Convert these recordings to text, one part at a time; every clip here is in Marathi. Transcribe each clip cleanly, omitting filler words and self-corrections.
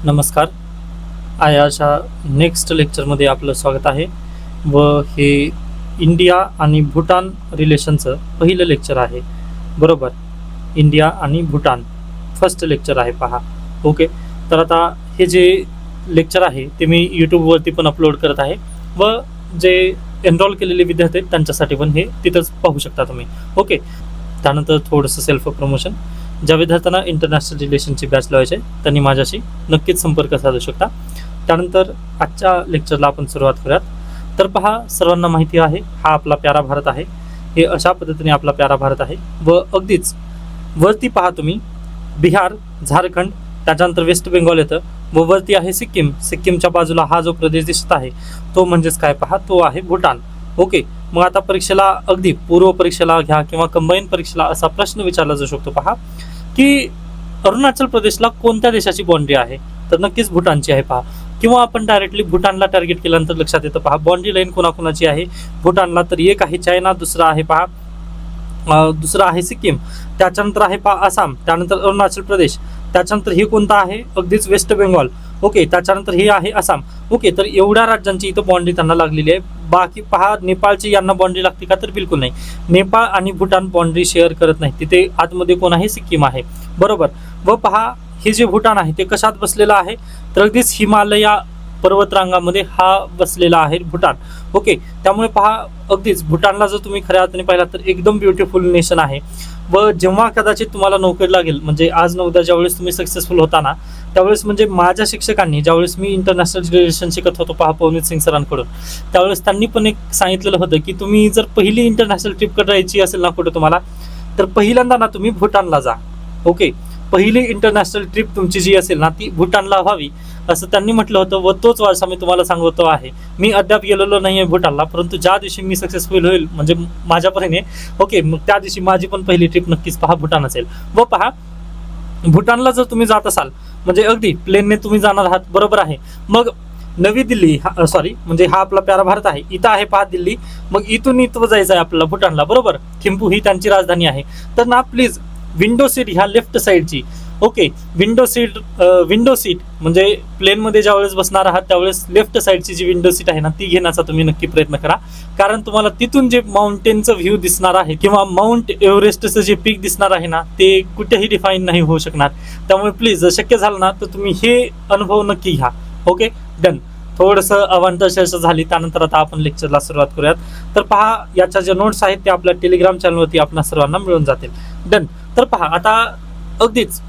नमस्कार. आयाच्या नेक्स्ट लेक्चरमध्ये आपलं स्वागत आहे व हे इंडिया आणि भूटान रिलेशनचं पहिलं लेक्चर आहे. बरोबर, इंडिया आणि भूटान फर्स्ट लेक्चर आहे पहा. ओके, तर आता हे जे लेक्चर आहे ते मी यूट्यूबवरती पण अपलोड करत आहे व जे एनरोल केलेले विद्यार्थी आहेत त्यांच्यासाठी पण हे तिथंच पाहू शकता तुम्ही. ओके, त्यानंतर थोडंसं सेल्फ प्रमोशन. ज्या विद्यार्थ्यांना इंटरनॅशनल रिलेशनची बॅच लावायची आहे त्यांनी माझ्याशी नक्कीच संपर्क साधू शकता. त्यानंतर आजच्या लेक्चरला आपण सुरुवात करूयात. तर पहा, सर्वांना माहिती आहे हा आपला प्यारा भारत आहे. हे अशा पद्धतीने आपला प्यारा भारत आहे व अगदीच वरती पहा तुम्ही बिहार, झारखंड, त्याच्यानंतर वेस्ट बेंगॉल येतं व वरती आहे सिक्कीम. सिक्कीमच्या बाजूला हा जो प्रदेश दिसत आहे तो म्हणजेच काय पहा, तो आहे भूटान. ओके, मग आता परीक्षेला अगदी पूर्व परीक्षेला घ्या किंवा कंबाईन परीक्षेला असा प्रश्न विचारला जाऊ शकतो पहा की अरुणाचल प्रदेशला कोणत्या देशाची बाउंड्री आहे, तर नक्कीच भूटानची आहे पहा. किंवा आपण डायरेक्टली भूटानला टार्गेट केल्यानंतर लक्षात येतं पहा बाउंड्री लाईन कोणाकोणाची आहे भूटानला. तर एक आहे चायना, दुसरा आहे पहा दुसरा आहे सिक्कीम, त्याच्यानंतर आहे पहा आसाम, त्यानंतर अरुणाचल प्रदेश, त्याच्यानंतर हे कोणतं आहे अगदीच वेस्ट बेंगॉल. ओके, त्याच्यानंतर हे आहे आसाम. ओके, तर एवढ्या राज्यांची इथं बाउंड्री त्यांना लागलेली आहे. बाकी पहा नेपाळची यांना बाउंड्री लागते का, तर बिलकुल नाही. नेपाळ आणि भूटान बाउंड्री शेअर करत नाही. तिथे आतमध्ये कोण आहे, सिक्कीम आहे. बरोबर. व पहा हे जे भूटान आहे ते कशात बसलेलं आहे, तर अगदीच हिमालया पर्वतरांगामध्ये हा बसलेला आहे भूटान. ओके, त्यामुळे पहा अगदीच भूटानला जर तुम्ही खऱ्या अर्थाने पाहिला तर एकदम ब्युटिफुल नेशन आहे. व जेव्हा कदाचित तुम्हाला नोकरी लागेल, म्हणजे आज न उद्या ज्यावेळेस तुम्ही सक्सेसफुल होता ना, त्यावेळेस म्हणजे माझ्या शिक्षकांनी ज्यावेळेस मी इंटरनॅशनल रिलेशन शिकत होतो पहा पवनीत सिंग सरांकडून, त्यावेळेस त्यांनी पण एक सांगितलेलं होतं की तुम्ही जर पहिली इंटरनॅशनल ट्रिप करायची असेल ना कुठे तुम्हाला, तर पहिल्यांदा ना तुम्ही भूटानला जा. ओके, पहिली इंटरनॅशनल ट्रिप तुमची जी असेल ना ती भूटानला व्हावी असं त्यांनी म्हटलं होतं व तोच वारसा मी तुम्हाला सांगतो आहे. मी अद्याप गेलेलो नाही आहे भूटानला, परंतु ज्या दिवशी मी सक्सेसफुल होईल म्हणजे माझ्यापर्यंत, ओके, मग त्या दिवशी माझी पण पहिली ट्रिप नक्कीच पहा भूटान असेल. व पहा भूटानला जर तुम्ही जात असाल म्हणजे अगदी प्लेनने तुम्ही जाणार आहात, बरोबर आहे. मग नवी दिल्ली म्हणजे हा आपला प्यारा भारत आहे, इथं आहे पहा दिल्ली. मग इथून इथं जायचं आहे आपल्याला भूटानला, बरोबर. थिम्पू ही त्यांची राजधानी आहे. तर ना प्लीज विंडो सीट ह्या लेफ्ट साईडची. ओके, विंडो सीट म्हणजे प्लेनमध्ये ज्यावेळेस बसणार आहात त्यावेळेस लेफ्ट साईडची जी विंडो सीट आहे ना ती घेण्याचा तुम्ही नक्की प्रयत्न करा. कारण तुम्हाला तिथून जे माउंटेनचं व्ह्यू दिसणार आहे किंवा माउंट एव्हरेस्टचं जे पीक दिसणार आहे ना ते कुठेही डिफाईन नाही होऊ शकणार. त्यामुळे प्लीज जर शक्य झालं ना तर तुम्ही हे अनुभव नक्की घ्या. Okay, done. थोडंसं अवांतर चर्चा झाली, त्यानंतर आता आपण लेक्चरला सुरुवात करूयात. तर पहा याच्या ज्या नोट्स आहेत ते आपल्या टेलिग्राम चॅनलवरती आपल्या सर्वांना मिळून जातील. डन. तर पहा आता अगदीच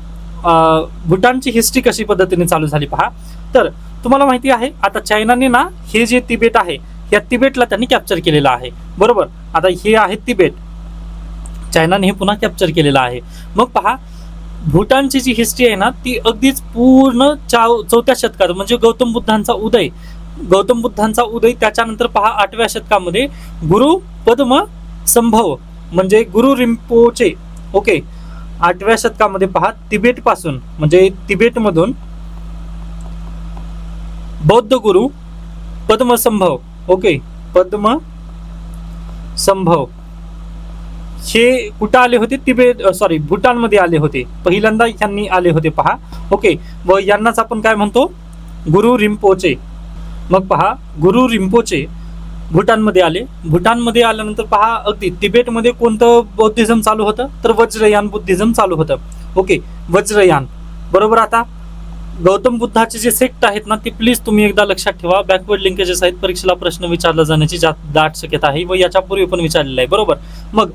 भूटानची हिस्ट्री कशी पद्धतीने चालू झाली पहा. तर तुम्हाला माहिती आहे आता चायनाने ना हे जे तिबेट आहे या तिबेटला त्यांनी कॅप्चर केलेलं आहे, बरोबर. आता हे आहे तिबेट, चायनाने हे पुन्हा कॅप्चर केलेलं आहे. मग पहा भूटानची जी हिस्ट्री आहे ना ती अगदीच पूर्ण 4थ्या शतकात म्हणजे गौतम बुद्धांचा उदय त्याच्यानंतर पहा 8व्या शतकामध्ये गुरु पद्म संभव म्हणजे गुरु रिंपोचे. ओके, 8व्या शतकामध्ये पहा तिबेट पासून म्हणजे तिबेटमधून बौद्ध गुरु पद्मसंभव. ओके, पद्मसंभव हे कुठं आले होते, भूटानमध्ये आले होते. पहिल्यांदा यांनी आले होते पहा. ओके, व यांनाच आपण काय म्हणतो, गुरु रिंपोचे. मग पहा गुरु रिंपोचे भूटानमध्ये आले. भूटानमध्ये आल्यानंतर पहा अगदी तिबेटमध्ये कोणतं बौद्धिझम चालू होतं, तर वज्रयान बुद्धिझम चालू होतं. ओके, वज्रयान, बरोबर. आता गौतम बुद्धाचे जे सेक्ट आहेत ना ते प्लीज तुम्ही एकदा लक्षात ठेवा. बॅकवर्ड लिंकेजेस आहेत, परीक्षेला प्रश्न विचारला जाण्याची दाट शक्यता आहे व याच्यापूर्वी पण विचारलेलं आहे, बरोबर. मग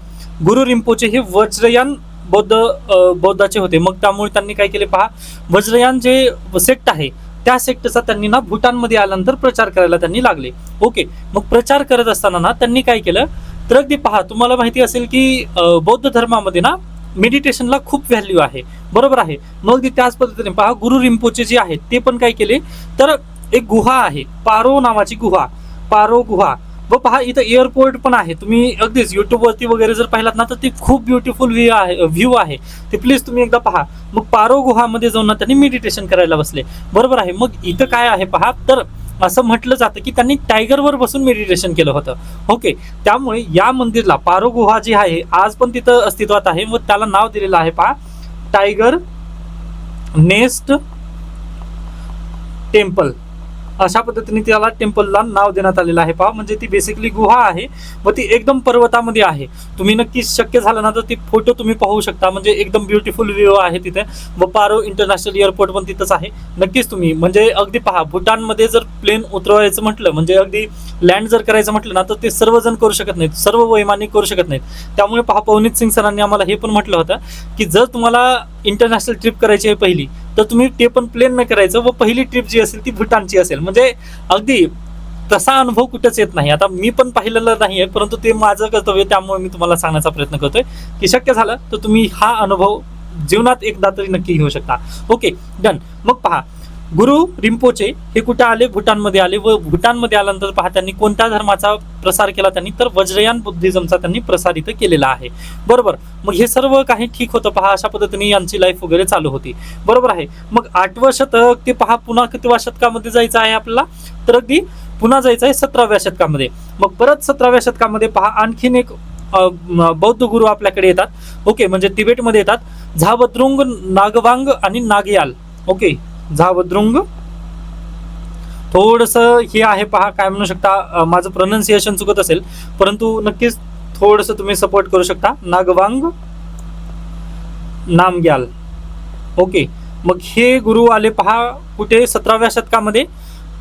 गुरु रिंपोचे हे वज्रयान बौद्धाचे होते. मग त्यामुळे त्यांनी काय केले पहा, वज्रयान जे सेक्ट आहे त्या सेक्टचा त्यांनी ना भूटानमध्ये आल्यानंतर प्रचार करायला त्यांनी लागले. ओके, मग प्रचार करत असताना ना त्यांनी काय केलं, तर अगदी पहा तुम्हाला माहिती असेल की बौद्ध धर्मामध्ये ना मेडिटेशनला खूप व्हॅल्यू आहे, बरोबर आहे. मग त्याच पद्धतीने पहा गुरु रिंपोचे जे आहेत ते पण काय केले, तर एक गुहा आहे पारो नावाची पारो गुहा. व पहा इथं एअरपोर्ट पण आहे. तुम्ही अगदीच युट्यूबवरती वगैरे जर पाहिलात ना तर ती खूप ब्युटिफुल व्ह्यू आहे ते प्लीज तुम्ही एकदा पहा. मग पारो गुहामध्ये जाऊन ना त्यांनी मेडिटेशन करायला बसले, बरोबर आहे. मग इथं काय आहे पहा, तर असं म्हटलं जातं की त्यांनी टायगरवर बसून मेडिटेशन केलं होतं. ओके, त्यामुळे या मंदिरला पारो गुहा जी आहे आज पण तिथं अस्तित्वात आहे व त्याला नाव दिलेलं आहे पहा टायगर नेस्ट टेम्पल, अशा पद्धतीने त्याला टेम्पलला नाव देण्यात आलेलं आहे पहा. म्हणजे ती बेसिकली गुहा आहे व ती एकदम पर्वतामध्ये आहे. तुम्ही नक्कीच शक्य झालं ना तर ती फोटो तुम्ही पाहू शकता. म्हणजे एकदम ब्युटिफुल व्ह्यू आहे तिथे व पारो इंटरनॅशनल एअरपोर्ट पण तिथंच आहे. नक्कीच तुम्ही म्हणजे अगदी पहा, भूटानमध्ये जर प्लेन उतरवायचं म्हटलं म्हणजे अगदी लँड जर करायचं म्हटलं ना तर ते सर्वजण करू शकत नाहीत, सर्व वैमानिक करू शकत नाहीत. त्यामुळे पहा, पवनीत सिंग सरांनी आम्हाला हे पण म्हटलं होतं की जर तुम्हाला इंटरनॅशनल ट्रिप करायची आहे पहिली, तर तुम्ही ते पण प्लेन न करायचं व पहिली ट्रिप जी असेल ती भूटानची असेल. म्हणजे अगदी तसा अनुभव कुठेच येत नाही. आता मी पण पाहिलेलं नाहीये, परंतु ते माझं कर्तव्य, त्यामुळे मी तुम्हाला सांगण्याचा प्रयत्न करतोय की शक्य झालं तर तुम्ही हा अनुभव जीवनात एकदा तरी नक्की घेऊ शकता. Okay, done. मग पहा, गुरु रिम्पोचे हे कुठे आले? भूटानमध्ये आले. व भूटानमध्ये आल्यानंतर पहा त्यांनी कोणत्या धर्माचा प्रसार केला? त्यांनी तर वज्रयान बुद्धिझमचा त्यांनी प्रसार इथं केलेला आहे. बरोबर. मग हे सर्व काही ठीक होतं पहा. अशा पद्धतीने यांची लाईफ वगैरे चालू होती. बरोबर आहे. मग 8वं शतक ते पहा पुन्हा कितव्या शतकामध्ये जायचं आहे आपल्याला? तर अगदी पुन्हा जायचं आहे 17व्या शतकामध्ये. मग परत 17व्या शतकामध्ये पहा आणखीन एक बौद्ध गुरु आपल्याकडे येतात. ओके, म्हणजे तिबेटमध्ये येतात. झाबद्रुंग, नागवांग आणि नागयाल. ओके, झाबद्रुंग, थोडस हे आहे पहा, काय म्हणू शकता, माझं प्रोनाउन्सिएशन चुकत असेल परंतु नक्कीच थोडस तुम्ही सपोर्ट करू शकता. नागवांग, नामग्याल. ओके, मग हे गुरु आले पहा कुठे? 17व्या शतकामध्ये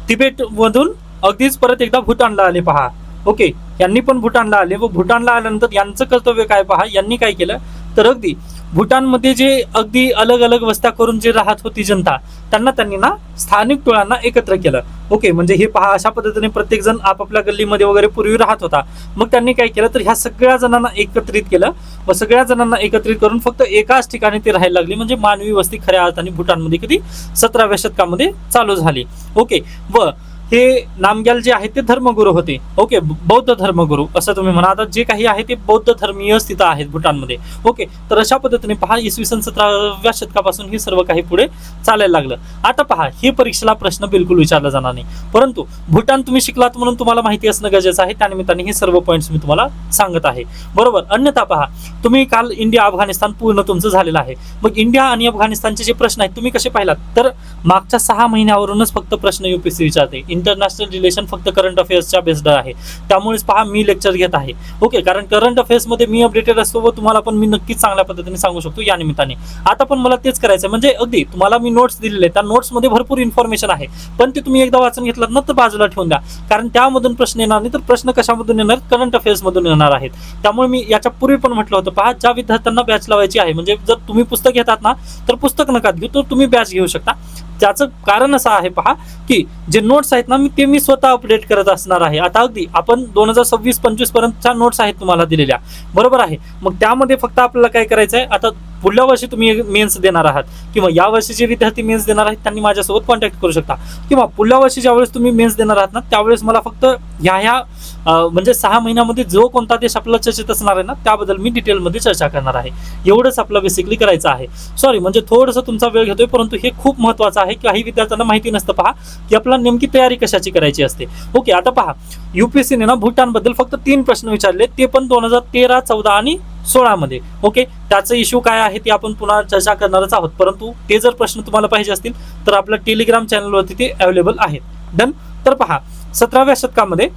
तिबेट मधून अगदीच परत एकदा भूटानला आले पहा. ओके, यांनी पण भूटानला आले व भूटानला आल्यानंतर यांचं कर्तव्य काय पहा, यांनी काय केलं तर अगदी भूटानमध्ये जे अगदी अलग अलग वस्त्या करून जे राहत होती जनता, त्यांनी ना स्थानिक टोळ्यांना एकत्र केलं. ओके, म्हणजे हे पहा अशा पद्धतीने प्रत्येक जण आपापल्या गल्लीमध्ये वगैरे पूर्वी राहत होता. मग त्यांनी काय केलं तर ह्या सगळ्या जणांना एकत्रित केलं व सगळ्या जणांना एकत्रित करून फक्त एकाच ठिकाणी ते राहायला लागली. म्हणजे मानवी वस्ती खऱ्या अर्थाने भूटानमध्ये कधी 17व्या शतकामध्ये चालू झाली. ओके, व हे नामग्याल जे आहे ते धर्मगुरू होते. ओके, बौद्ध धर्मगुरू असं तुम्ही म्हणा. आता जे काही आहे ते बौद्ध धर्मीय तिथं आहेत भूटानमध्ये. ओके, तर अशा पद्धतीने पहा इसवी सन 17व्या शतकापासून हे सर्व काही पुढे चालायला लागलं. आता पहा, हे परीक्षेला प्रश्न बिलकुल विचारला जाणार नाही, परंतु भूटान तुम्ही शिकलात म्हणून तुम्हाला माहिती असणं गरजेचं आहे. त्यानिमित्ताने हे सर्व पॉईंट्स मी तुम्हाला सांगत आहे. बरोबर. अन्यथा पहा, तुम्ही काल इंडिया अफगाणिस्तान पूर्ण तुमचं झालेलं आहे. मग इंडिया आणि अफगाणिस्तानचे जे प्रश्न आहेत तुम्ही कसे पाहिलात तर मागच्या 6 महिन्यावरूनच फक्त प्रश्न यूपीएससी विचारते. इंटरनॅशनल रिलेशन फक्त करंट अफेअर्सच्या बेस्ड आहे. त्यामुळेच पहा मी लेक्चर घेत आहे. ओके, कारण करंट अफेअर्स मध्ये मी अपडेटेड असतो व तुम्हाला पण मी नक्कीच चांगल्या पद्धतीने सांगू शकतो या निमित्ताने. आता पण मला तेच करायचं, म्हणजे अगदी तुम्हाला मी नोट्स दिलेले, त्या नोट्स मध्ये भरपूर इन्फॉर्मेशन आहे, पण ते तुम्ही एकदा वाचून घेतलात ना तर बाजूला ठेवून द्या. कारण त्यामधून प्रश्न येणार नाही, तर प्रश्न कशामधून येणार? करंट अफेअर्स मधून येणार आहेत. त्यामुळे मी याच्या पूर्वी पण म्हटलं होतं पहा, ज्या विद्यार्थ्यांना बॅच लावायची आहे, म्हणजे जर तुम्ही पुस्तक घेतात ना तर पुस्तक नका घेऊ, तर तुम्ही बॅच घेऊ शकता. त्याचं कारण असं आहे पहा की जे नोट्स आहेत ना मी स्वतः अपडेट करत असणार आहे. आता अगदी आपण 2026-25 पर्यंतच्या नोट्स आहेत तुम्हाला दिलेल्या. बरोबर आहे. मग त्यामध्ये फक्त आपल्याला काय करायचं आहे, आता पुढल्या वर्षी तुम्ही मेन्स देणार आहात किंवा या वर्षी जे विद्यार्थी मेन्स देणार आहेत त्यांनी माझ्यासोबत कॉन्टॅक्ट करू शकता, किंवा पुढल्या वर्षी ज्यावेळेस तुम्ही मेन्स देणार आहात ना त्यावेळेस मला फक्त ह्या म्हणजे 6 महिन्यामध्ये जो कोणता देश आपल्याला चर्चेत असणार आहे ना त्याबद्दल मी डिटेलमध्ये चर्चा करणार आहे. एवढंच आपलं बेसिकली करायचं आहे. सॉरी, म्हणजे थोडंसं तुमचा वेळ घेतोय, परंतु हे खूप महत्त्वाचं आहे. काही विद्यार्थ्यांना माहिती नसतं पहा की आपल्याला नेमकी तयारी कशाची करायची असते. ओके, आता पहा यूपीएससीने ना भूटानबद्दल फक्त 3 प्रश्न विचारले, ते पण 2013, 14 आणि 16 मध्ये. ओके, त्याचं इश्यू काय आहे ते आपण पुन्हा चर्चा करणारच आहोत, परंतु ते जर प्रश्न तुम्हाला पाहिजे असतील तर आपल्या टेलिग्राम चॅनलवरती ते अवेलेबल आहेत. डन. तर पहा 17व्या शतकामध्ये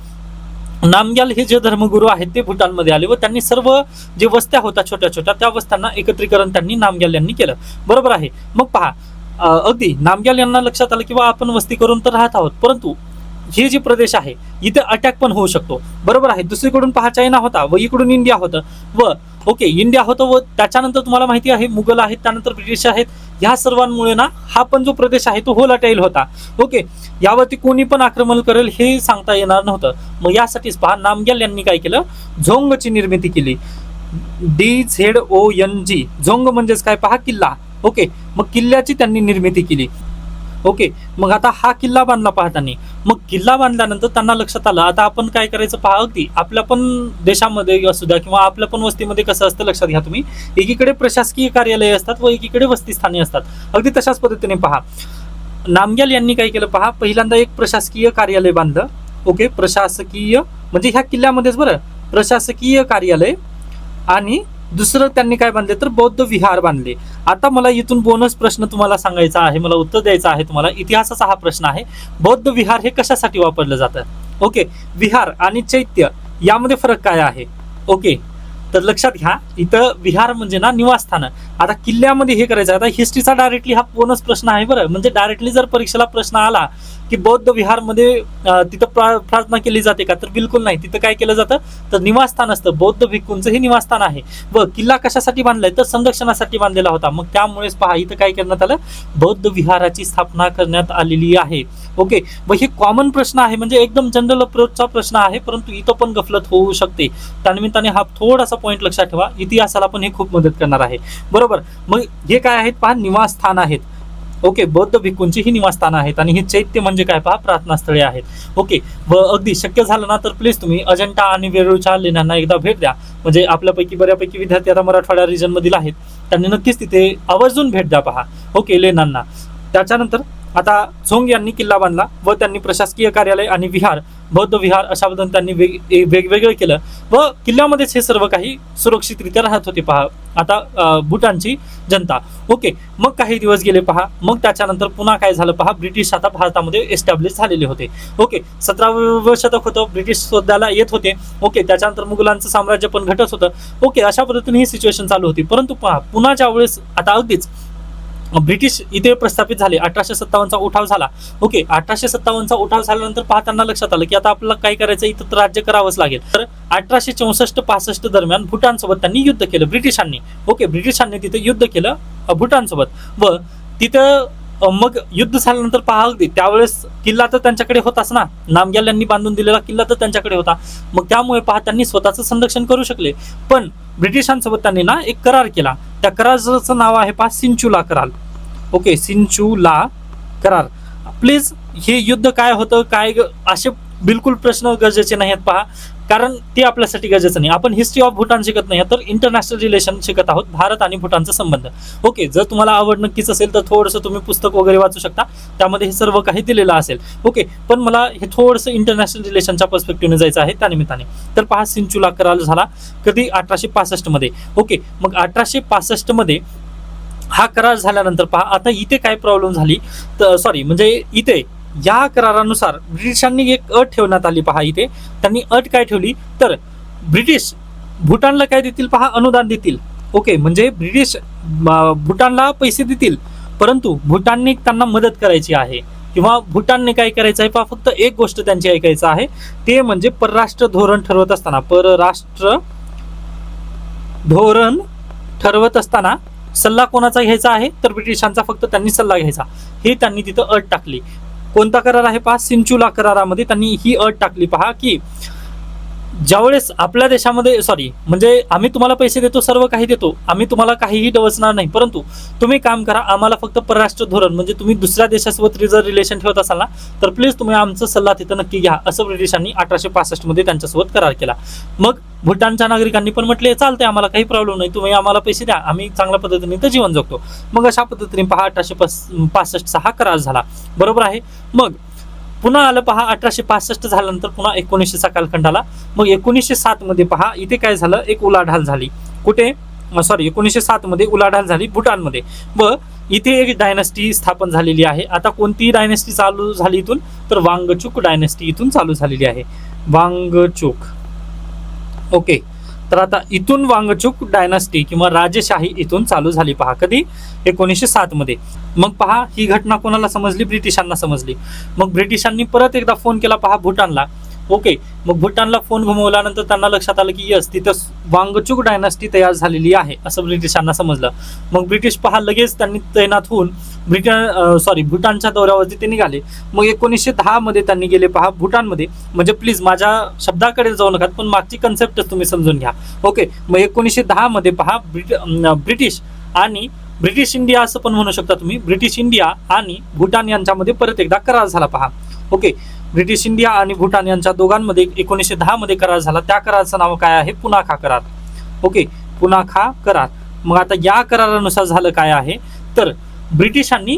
नामग्याल हे जे धर्मगुरू आहेत ते भूटानमध्ये आले व त्यांनी सर्व जे वस्त्या होत्या छोट्या छोट्या त्या वस्त्यांना एकत्रीकरण त्यांनी नामग्याल यांनी केलं. बरोबर आहे. मग पहा अगदी नामग्याल यांना लक्षात आलं की आपण वस्ती करून तर राहत आहोत, परंतु हे जे प्रदेश आहे इथे अटॅक पण होऊ शकतो. बरोबर आहे. दुसरीकडून पहा चायना होता व इकडून इंडिया होतं व ओके इंडिया होतं व त्याच्यानंतर तुम्हाला माहिती आहे मुघल आहेत, त्यानंतर ब्रिटिश आहेत. ह्या सर्वांमुळे ना हा पण जो प्रदेश आहे तो होलाटाईल होता. ओके, यावरती कोणी पण आक्रमण करेल हे सांगता येणार नव्हतं. मग यासाठीच पहा नामग्याल यांनी काय केलं, झोंगची निर्मिती केली. DZONG, झोंग म्हणजेच काय पहा किल्ला. ओके, मग किल्ल्याची त्यांनी निर्मिती केली. ओके, मग आता हा किल्ला बांधला पाहताना, मग किल्ला बांधल्यानंतर त्यांना लक्षात आलं आता आपण काय करायचं पहा. अगदी आपल्या पण देशामध्ये असू द्या किंवा आपल्या पण वस्तीमध्ये कसं असतं लक्षात घ्या तुम्ही, एकीकडे प्रशासकीय कार्यालय असतात व एकीकडे वस्तीस्थाने असतात. अगदी तशाच पद्धतीने पहा नामग्याल यांनी काय केलं पहा, पहिल्यांदा एक प्रशासकीय कार्यालय बांधलं. ओके, प्रशासकीय म्हणजे ह्या किल्ल्यामध्येच बरं, प्रशासकीय कार्यालय आणि दुसरं त्यांनी काय बांधले तर बौद्ध विहार बांधले. आता मला इथून बोनस प्रश्न तुम्हाला सांगायचा आहे, मला उत्तर द्यायचं आहे तुम्हाला. इतिहासाचा हा प्रश्न आहे. बौद्ध विहार हे कशासाठी वापरलं जातं? ओके, विहार आणि चैत्य यामध्ये फरक काय आहे? ओके, तर लक्षात घ्या, इथं विहार म्हणजे ना निवासस्थान. आता किल्ल्यामध्ये हे करायचं. आता हिस्ट्रीचा डायरेक्टली हा बोनस प्रश्न आहे बरं. म्हणजे डायरेक्टली जर परीक्षेला प्रश्न आला की बौद्ध विहारमध्ये तिथं प्रार्थना केली जाते का, तर बिलकुल नाही. तिथं काय केलं जातं तर निवासस्थान असतं. बौद्ध भिक्खूंचं हे निवासस्थान आहे. व किल्ला कशासाठी बांधलाय तर संरक्षणासाठी बांधलेला होता. मग त्यामुळेच पहा इथं काय करण्यात आलं, बौद्ध विहाराची स्थापना करण्यात आलेली आहे. ओके, व हे कॉमन प्रश्न आहे, म्हणजे एकदम जनरल अप्रोचचा प्रश्न आहे, परंतु इथं पण गफलत होऊ शकते. त्यानिमित्ताने हा थोडासा पॉईंट लक्षात ठेवा. इतिहासाला पण हे खूप मदत करणार आहे. बरोबर, मग हे काय आहेत पहा, निवासस्थान आहेत. ओके, बौद्ध भिक्खूंची ही निवासस्थानं आहेत. आणि हे चैत्य म्हणजे काय पहा, प्रार्थनास्थळे आहेत. ओके, व अगदी शक्य झालं ना तर प्लीज तुम्ही अजंठा आणि वेरूळच्या लेण्यांना एकदा भेट द्या. म्हणजे आपल्यापैकी बऱ्यापैकी विद्यार्थी आता मराठवाडा रिजन मधील आहेत, त्यांनी नक्कीच तिथे आवर्जून भेट द्या पहा. ओके, लेण्यांना. त्याच्यानंतर आता झोंग यांनी किल्ला बांधला व त्यांनी प्रशासकीय कार्यालय आणि विहार, बौद्ध विहार अशा पद्धतीने त्यांनी वेगवेगळं केलं व किल्ल्यामध्येच हे सर्व काही सुरक्षितरित्या राहत होते पहा आता भूटानची जनता. ओके, मग काही दिवस गेले पहा. मग त्याच्यानंतर पुन्हा काय झालं पहा, ब्रिटिश आता भारतामध्ये एस्टॅब्लिश झालेले होते. ओके, 17वे शतक होतं, ब्रिटिश शोधायला येत होते. ओके, त्याच्यानंतर मुघलांचं साम्राज्य पण घटत होतं. ओके, अशा पद्धतीने ही सिच्युएशन चालू होती. परंतु पहा, पुन्हा ज्या वेळेस आता अगदीच ब्रिटिश इथे प्रस्थापित झाले, 1857चा उठाव झाला. ओके, 1857चा उठाव झाल्यानंतर पाहताना लक्षात आलं की आता आपल्याला काय करायचं, इथं तर राज्य करावंच लागेल. तर 1864-65 दरम्यान भूटानसोबत त्यांनी युद्ध केलं ब्रिटिशांनी. ओके, ब्रिटिशांनी तिथे युद्ध केलं भूटानसोबत व तिथं मग युद्ध झाल्यानंतर पहा अगदी त्यावेळेस किल्ला तर त्यांच्याकडे होताच ना, नामग्याल यांनी बांधून दिलेला किल्ला तर त्यांच्याकडे होता. मग त्यामुळे पहा त्यांनी स्वतःचं संरक्षण करू शकले. पण ब्रिटिशांसोबत त्यांनी ना एक करार केला. त्या कराराचं नाव आहे पहा सिंचुला करार. ओके, सिंचुला करार. प्लीज हे युद्ध काय होतं काय असे बिलकुल प्रश्न गरजेचे नाहीत पहा, कारण ते आपल्यासाठी गरजेचं नाही. आपण हिस्ट्री ऑफ भूटान शिकत नाही तर इंटरनॅशनल रिलेशन शिकत आहोत, भारत आणि भूटानचा संबंध. ओके, जर तुम्हाला आवड नक्कीच असेल तर थोडंसं तुम्ही पुस्तक वगैरे वाचू शकता, त्यामध्ये हे सर्व काही दिलेलं असेल. ओके, पण मला हे थोडंसं इंटरनॅशनल रिलेशनच्या पर्स्पेक्टिव्हने जायचं आहे त्यानिमित्ताने. तर पहा, सिंचुला करार झाला कधी 1865 मध्ये. ओके, मग 1865 मध्ये हा करार झाल्यानंतर पहा आता इथे काय प्रॉब्लेम झाली तर सॉरी म्हणजे इथे या करारानुसार ब्रिटिशांनी एक अट ठेवण्यात आली पहा. इथे त्यांनी अट काय ठेवली तर ब्रिटिश भूटानला काय देतील पहा, अनुदान देतील. ओके, म्हणजे ब्रिटिश भूटानला पैसे देतील, परंतु भूटानने त्यांना मदत करायची आहे किंवा भूटानने काय करायचं आहे पहा, फक्त एक गोष्ट त्यांची ऐकायचं आहे, ते म्हणजे परराष्ट्र धोरण ठरवत असताना, परराष्ट्र धोरण ठरवत असताना सल्ला कोणाचा घ्यायचा आहे तर ब्रिटिशांचा फक्त त्यांनी सल्ला घ्यायचा. हे त्यांनी तिथं अट टाकली. कोणता करार आहे पहा, सिंचुला करारामध्ये त्यांनी ही अट टाकली पहा की ज्यावेळेस आपल्या देशामध्ये सॉरी म्हणजे आम्ही तुम्हाला पैसे देतो, सर्व काही देतो, आम्ही तुम्हाला काहीही डवचणार नाही, परंतु तुम्ही काम करा, आम्हाला फक्त परराष्ट्र धोरण म्हणजे तुम्ही दुसऱ्या देशासोबत जर रिलेशन ठेवत असाल ना तर प्लीज तुम्ही आमचा सल्ला तिथं नक्की घ्या, असं ब्रिटिशांनी 1865 मध्ये त्यांच्यासोबत करार केला. मग भूटानच्या नागरिकांनी पण म्हटले चालते, आम्हाला काही प्रॉब्लेम नाही, तुम्ही आम्हाला पैसे द्या, आम्ही चांगल्या पद्धतीने इथं जीवन जगतो. मग अशा पद्धतीने पहा 1865 हा करार झाला. बरोबर आहे. मग पुन्हा आलं पहा 1865 झाल्यानंतर पुन्हा 1900चा कालखंड आला. मग 1907 मध्ये पहा इथे काय झालं, एक उलाढाल झाली. कुठे सॉरी 1907 मध्ये उलाढाल झाली भूटानमध्ये व इथे एक डायनेस्टी स्थापन झालेली आहे. आता कोणती डायनेस्टी चालू झाली इथून तर वांगचुक डायनेस्टी इथून चालू झालेली आहे. वांगचुक. ओके, तर आता इथून वांगचुक डायनेस्टी किंवा राजेशाही इथून चालू झाली पहा. कधी 1907 मध्ये. मग पहा ही घटना कोणाला समजली, ब्रिटिशांना समजली. मग ब्रिटिशांनी परत एकदा फोन केला पहा भूटानला. ओके, मग भूटानला फोन घुमवल्यानंतर त्यांना लक्षात आलं की यस तिथं वांगचुक डायनेस्टी तयार झालेली आहे असं ब्रिटिशांना समजलं. मग ब्रिटिश पहा लगेच त्यांनी तैनात होऊन भूटानच्या दौऱ्यावरती ते निघाले. मग 1910 मध्ये त्यांनी गेले पहा भूटानमध्ये. म्हणजे प्लीज माझ्या शब्दाकडे जाऊ नका, पण मागची कन्सेप्टच तुम्ही समजून घ्या. ओके, मग 1910 मध्ये पहा ब्रिटिश आणि ब्रिटिश इंडिया असं पण म्हणू शकता तुम्ही, ब्रिटिश इंडिया आणि भूटान यांच्यामध्ये परत एकदा करार झाला पहा. ओके, ब्रिटिश इंडिया आणि भूटान यांच्या दोघांमध्ये 1910 मध्ये करार झाला. त्या कराराचं नाव काय आहे, पुनाखा करार. ओके, पुनाखा करार. मग आता या करारानुसार झालं काय आहे तर ब्रिटिशांनी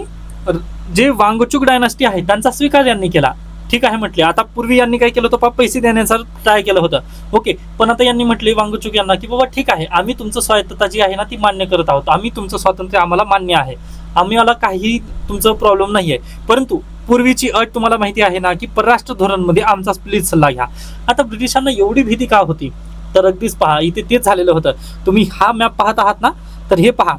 जे वांगचुक डायनेस्टी आहे त्यांचा स्वीकार यांनी केला. ठीक आहे म्हटले. आता पूर्वी यांनी काय केलं होतं, पैसे देण्याचा ट्राय केलं होतं. ओके, पण आता यांनी म्हटले वांगचुक यांना की बाबा ठीक आहे, आम्ही तुमचं स्वायत्तता जी आहे ना ती मान्य करत आहोत, आम्ही तुमचं स्वातंत्र्य आम्हाला मान्य आहे, आम्हाला काही तुमचं प्रॉब्लेम नाहीये, परंतु पूर्वीची अट तुम्हाला माहिती आहे ना की परराष्ट्र धोरणमध्ये आमचा प्लीज सल्ला घ्या. आता ब्रिटिशांना एवढी भीती का होती, तर अगदीच पहा इथे तेच झालेलं होतं. तुम्ही हा मॅप पाहत आहात ना, तर हे पहा,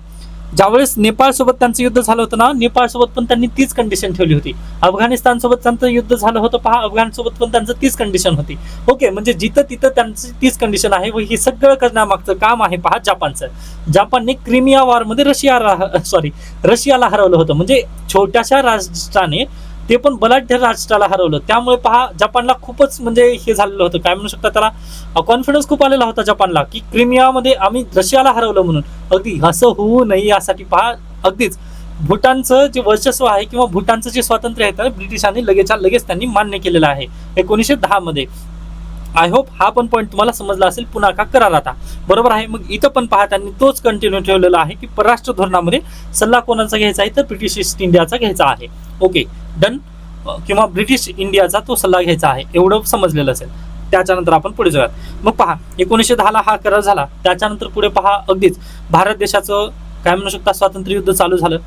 ज्यावेळेस नेपाळ सोबत त्यांचं युद्ध झालं होतं ना, नेपाळ सोबत पण त्यांनी तीच कंडिशन ठेवली होती. अफगाणिस्तान सोबत त्यांचं युद्ध झालं होतं पहा, अफगाण सोबत पण त्यांचं तीच कंडिशन होती. ओके, म्हणजे जिथं तिथं त्यांची तीच कंडिशन आहे. व हे सगळं करण्यामागचं काम आहे पहा जपानचं. जपानने क्रिमिया वॉरमध्ये रशियाला हरवलं होतं. म्हणजे छोट्याशा राष्ट्राने ते पण बलाढ्य राष्ट्राला हरवलं. त्यामुळे पहा जपानला खूपच म्हणजे हे झालेलं होतं, काय म्हणू शकता त्याला, कॉन्फिडन्स खूप आलेला होता जपानला की क्रिमियामध्ये आम्ही रशियाला हरवलं म्हणून. अगदी असं होऊ नये यासाठी पहा अगदीच भूटानचं जे वर्चस्व आहे किंवा भूटानचं जे स्वातंत्र्य आहे तर ब्रिटिशांनी लगेच त्यांनी मान्य केलेलं आहे 1910 मध्ये. आय होप हा पण पॉईंट तुम्हाला समजला असेल. पुन्हा का करार आता बरोबर आहे. मग इथं पण पहा त्यांनी तोच कंटिन्यू ठेवलेला आहे की परराष्ट्र धोरणामध्ये सल्ला कोणाचा घ्यायचा आहे, तर ब्रिटिश ईस्ट इंडियाचा घ्यायचा आहे. ओके डन, किंवा ब्रिटिश इंडियाचा तो सल्ला घ्यायचा आहे, एवढं समजलेलं असेल. त्याच्यानंतर आपण पुढे जाऊयात. मग पहा 1910 ला हा करार झाला. त्याच्यानंतर पुढे पहा अगदीच भारत देशाचं काय म्हणू शकता स्वातंत्र्य युद्ध चालू झालं.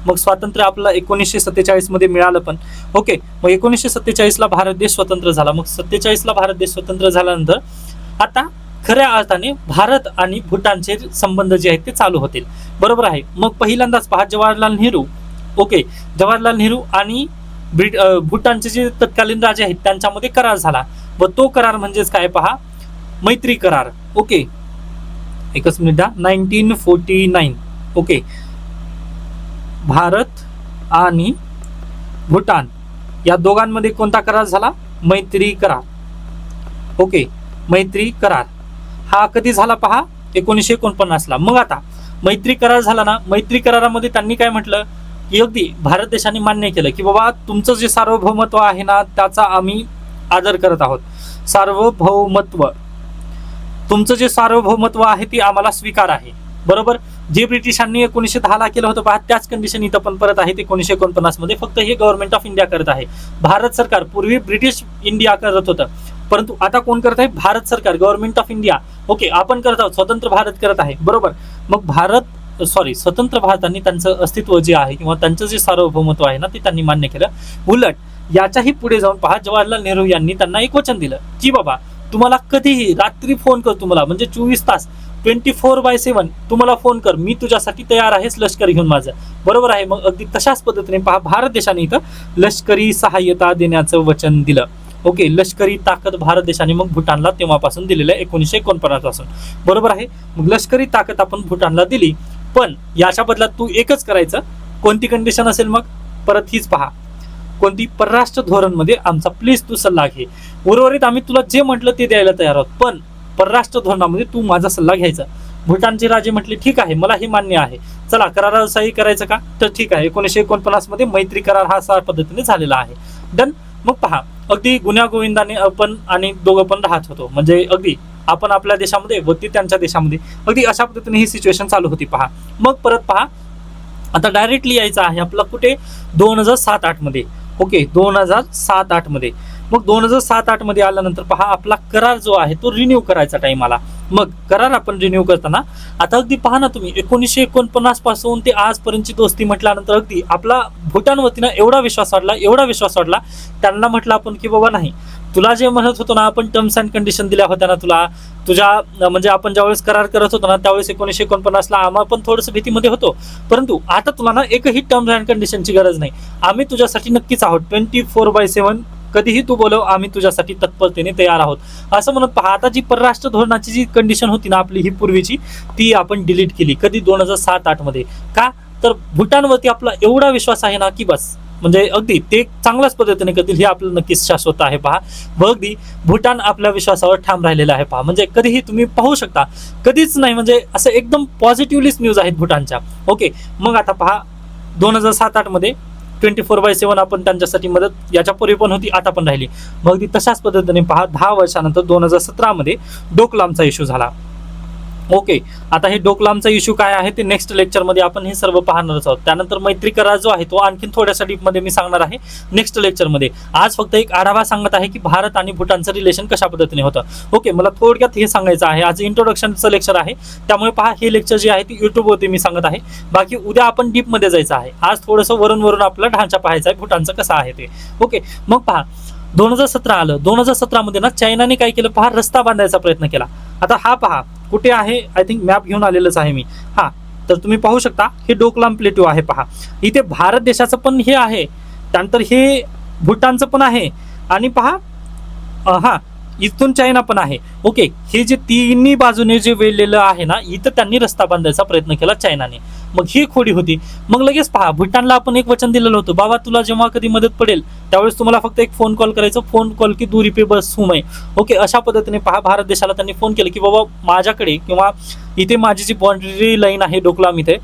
मग स्वातंत्र्य आपलं 1947 मध्ये मिळालं पण. ओके, मग 1947 ला भारत देश स्वतंत्र झाला. मग 47 ला भारत देश स्वतंत्र झाल्यानंतर आता खऱ्या अर्थाने भारत आणि भूटानचे संबंध जे आहेत ते चालू होतील. बरोबर आहे. मग पहिल्यांदाच पहा जवाहरलाल नेहरू, ओके, जवाहरलाल नेहरू आणि भूटानचे जे तत्कालीन राजे आहेत त्यांच्यामध्ये करार झाला. व तो करार म्हणजेच काय पहा, मैत्री करार. ओके, एकच मिनिट, 1949. ओके, भारत आणि भूटान या दोघांमध्ये कोणता करार झाला, मैत्री करार. ओके, मैत्री करार हा कधी झाला पहा 1949 ला. मग आता मैत्री करार झाला ना, मैत्री करारामध्ये त्यांनी काय म्हटलं की अगदी भारत देशाने मान्य केलं की बाबा तुमचं जे सार्वभौमत्व आहे ना त्याचा आम्ही आदर करत आहोत. सार्वभौमत्व, तुमचं जे सार्वभौमत्व आहे ते आम्हाला स्वीकार आहे. बरोबर, जे ब्रिटिशांनी 1910 ला केलं होतं पहा त्याच कंडिशन इथं पण परत आहे 1949 मध्ये. फक्त हे गव्हर्नमेंट ऑफ इंडिया करत आहे. भारत सरकार, पूर्वी ब्रिटिश इंडिया करत होतं, परंतु आता कोण करत आहे, भारत सरकार, गव्हर्नमेंट ऑफ इंडिया. ओके, आपण करत आहोत, स्वतंत्र भारत करत आहे. बरोबर, मग स्वतंत्र भारताने त्यांचं अस्तित्व जे आहे किंवा त्यांचं जे सार्वभौमत्व आहे ना ते त्यांनी मान्य केलं. उलट याच्याही पुढे जाऊन पहा जवाहरलाल नेहरू यांनी त्यांना एक वचन दिलं की बाबा तुम्हाला कधीही रात्री फोन कर, तुम्हाला म्हणजे 24 तास 24/7 तुम्हाला फोन कर, मी तुझ्यासाठी तयार आहेस लष्कर घेऊन माझं. बरोबर आहे. मग अगदी तशाच पद्धतीने पहा भारत देशाने इथं लष्करी सहाय्यता देण्याचं वचन दिलं. ओके, लष्करी ताकद भारत देशाने मग भूटानला तेव्हापासून दिलेलं आहे 1949 पासून. बरोबर आहे. मग लष्करी ताकद आपण भूटानला दिली, पण याच्या बदल्यात तू एकच करायचं. कोणती कंडिशन असेल मग, परत हीच पहा, कोणती, परराष्ट्र धोरण मध्ये आमचा प्लीज तू सल्ला घे. उर्वरित आम्ही तुला जे म्हटलं ते द्यायला तयार आहोत, पण परराष्ट्र धोरणामध्ये तू माझा सल्ला घ्यायचा. भूटानचे राजे म्हटले ठीक आहे, मला हे मान्य आहे, चला करारावर सही करायचं का, तर ठीक आहे. 1949 मध्ये मैत्री करार हा अशा पद्धतीने झालेला आहे. डन. मग पहा अगदी गुन्ह्या गोविंदाने आपण आणि दोघं पण राहत होतो, म्हणजे अगदी आपण आपल्या देशामध्ये व ती त्यांच्या देशामध्ये, अगदी अशा पद्धतीने ही सिच्युएशन चालू होती. पहा मग परत पहा आता डायरेक्टली यायचं आहे आपला कुठे, 2007-8 मध्ये. ओके, 2007-8 मध्ये. मग 2007-8 मध्ये आल्यानंतर पहा आपला करार जो आहे तो रिन्यू करायचा टाइम आला. मग करार आपण रिन्यू करताना आता अगदी पहा ना तुम्ही 1949 पासून ते आजपर्यंतची दोस्ती म्हटल्यानंतर अगदी आपला भूटान वतीनं एवढा विश्वास वाढला. त्यांना म्हटलं आपण की बाबा नाही, तुला जे म्हणत होतो ना आपण टर्म्स अँड कंडिशन दिल्या होत्या ना तुझ्या म्हणजे आपण ज्यावेळेस करार करत होतो ना त्यावेळेस 1949 ला आम्हाला पण थोडंसं भीतीमध्ये होतो, परंतु आता तुला ना एकही टर्म्स अँड कंडिशनची गरज नाही, आम्ही तुझ्यासाठी नक्कीच आहोत. 24/7 कधीही तू बोलव, आम्ही तुझ्यासाठी तत्परतेने तयार आहोत. असं म्हणत पहा आता जी परराष्ट्र धोरणाची जी कंडिशन होती ना आपली ही पूर्वीची, ती आपण डिलीट केली. कधी 2007-8 मध्ये. का, तर भूटानवरती आपला एवढा विश्वास आहे ना की बस, म्हणजे अगदी ते चांगल्याच पद्धतीने करतील हे आपलं नक्कीच शाश्वत आहे. पहा व अगदी भूटान आपल्या विश्वासावर ठाम राहिलेला आहे. पहा म्हणजे कधीही तुम्ही पाहू शकता, कधीच नाही म्हणजे असं एकदम पॉझिटिव्हलीच न्यूज आहेत भूटानच्या. ओके, मग आता पहा 2007-8 मध्ये 24/7 आपण त्यांच्यासाठी मदत याच्यापूर्वी पण होती, आता पण राहिली. मग ती तशाच पद्धतीने पहा 10 वर्षानंतर 2017 मध्ये डोकलामचा इश्यू झाला. ओके, आता हे डोकलामचा इश्यू काय आहे ते नेक्स्ट लेक्चरमध्ये आपण हे सर्व पाहणारच आहोत. त्यानंतर मैत्री करार जो आहे तो आणखीन थोड्यासा डीपमध्ये मी सांगणार आहे नेक्स्ट लेक्चरमध्ये. आज फक्त एक आढावा सांगत आहे की भारत आणि भूटानचं रिलेशन कशा पद्धतीने होतं. ओके, मला थोडक्यात हे सांगायचं आहे. आज इंट्रोडक्शनचं लेक्चर आहे, त्यामुळे पहा हे लेक्चर जे आहे ते युट्यूबवरती मी सांगत आहे. बाकी उद्या आपण डीपमध्ये जायचं आहे. आज थोडंसं वरून आपला ढांचा पाहायचा आहे भूटानचं कसं आहे ते. ओके, मग पहा 2017 आलं. 2017 मध्ये ना चायनाने काय केलं पहा, रस्ता बांधायचा प्रयत्न केला. आता हा पहा कुठे आहे, आय थिंक मॅप घेऊन आलेलंच आहे मी. हा, तर तुम्ही पाहू शकता हे डोकलाम प्लेट्यू आहे पहा. इथे भारत देशाचं पण हे आहे, त्यानंतर हे भूटानचं पण आहे आणि पहा हा इथून चायना पण आहे. ओके, हे जे तिन्ही बाजूने जे वेळलेलं आहे ना, इथं त्यांनी रस्ता बांधायचा प्रयत्न केला चायनाने. मग ही खोडी होती. मग लगेच पहा भूटानला आपण एक वचन दिलेलं होतं, बाबा तुला जेव्हा कधी मदत पडेल त्यावेळेस तुम्हाला फक्त एक फोन कॉल करायचं, फोन कॉल की दूरी पे बस हूं मैं. ओके, अशा पद्धतीने पहा भारत देशाला त्यांनी फोन केलं की बाबा माझ्याकडे किंवा इथे माझी जी बाउंड्री लाईन आहे डोकलाम इथे